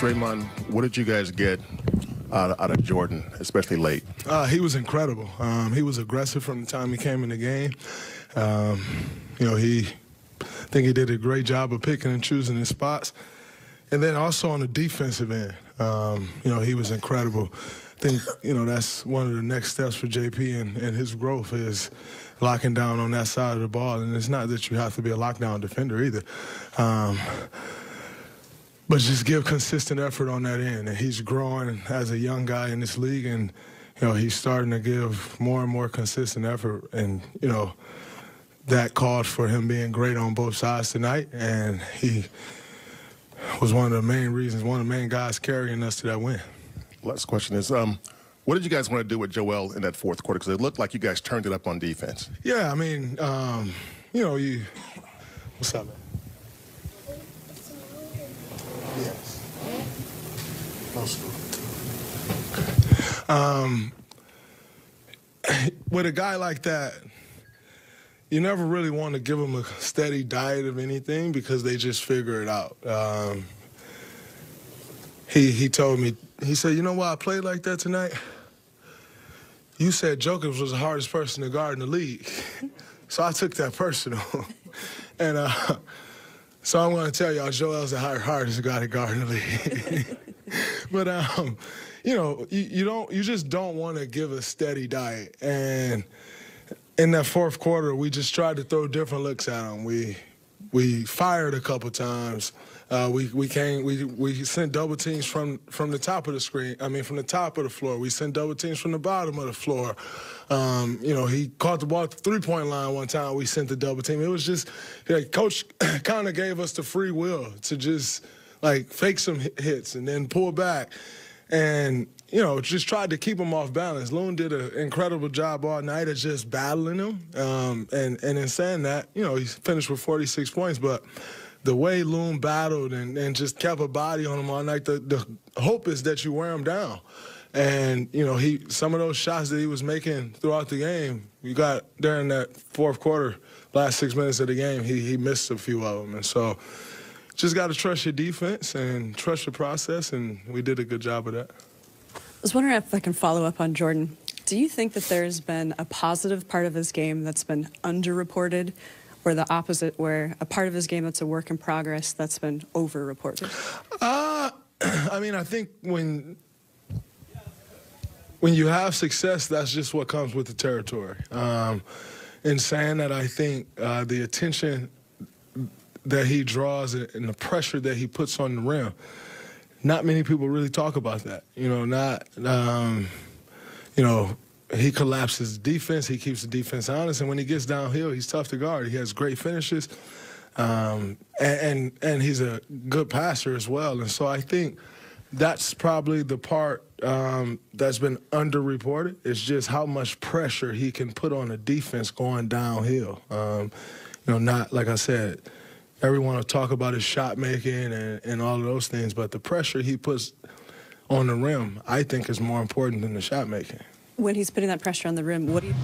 Draymond, what did you guys get out of Jordan, especially late? He was incredible. He was aggressive from the time he came in the game. I think he did a great job of picking and choosing his spots. And then also on the defensive end, he was incredible. I think, that's one of the next steps for JP and his growth is locking down on that side of the ball. And it's not that you have to be a lockdown defender either. But just give consistent effort on that end. And he's growing as a young guy in this league, and, he's starting to give more and more consistent effort. And, that called for him being great on both sides tonight. And he was one of the main reasons, one of the main guys carrying us to that win. Last question is, what did you guys want to do with Joel in that fourth quarter? Because it looked like you guys turned it up on defense. Yeah, I mean, what's up, man? Yes. No school. With a guy like that, you never really want to give them a steady diet of anything because they just figure it out. He told me, he said, you know why I played like that tonight? You said Jokic was the hardest person to guard in the league. So I took that personal. And so I'm going to tell y'all, Joel's the hardest guy to guard in the league. But, you just don't want to give a steady diet. And in that fourth quarter, we just tried to throw different looks at him. We fired a couple times. We sent double teams from the top of the screen. I mean, from the top of the floor. We sent double teams from the bottom of the floor. He caught the ball at the three-point line one time. We sent the double team. It was just, Coach kind of gave us the free will to just, fake some hits and then pull back. And, just tried to keep him off balance. Loon did an incredible job all night of just battling him. And in saying that, he finished with 46 points. But the way Loon battled and just kept a body on him all night, the hope is that you wear him down. And, some of those shots that he was making throughout the game, you got during that fourth quarter, last 6 minutes of the game, he missed a few of them. And so just got to trust your defense and trust your process, and we did a good job of that. I was wondering if I can follow up on Jordan. Do you think that there's been a positive part of his game that's been underreported, or the opposite, where a part of his game that's a work in progress that's been overreported? I think when you have success, that's just what comes with the territory. In saying that, I think the attention that he draws and the pressure that he puts on the rim, not many people really talk about that. He collapses defense. He keeps the defense honest. And when he gets downhill, he's tough to guard. He has great finishes. And he's a good passer as well. And so I think that's probably the part that's been underreported. It's just how much pressure he can put on the defense going downhill. Not, like I said, everyone will talk about his shot making and all of those things, but the pressure he puts on the rim, I think, is more important than the shot making. When he's putting that pressure on the rim, what do you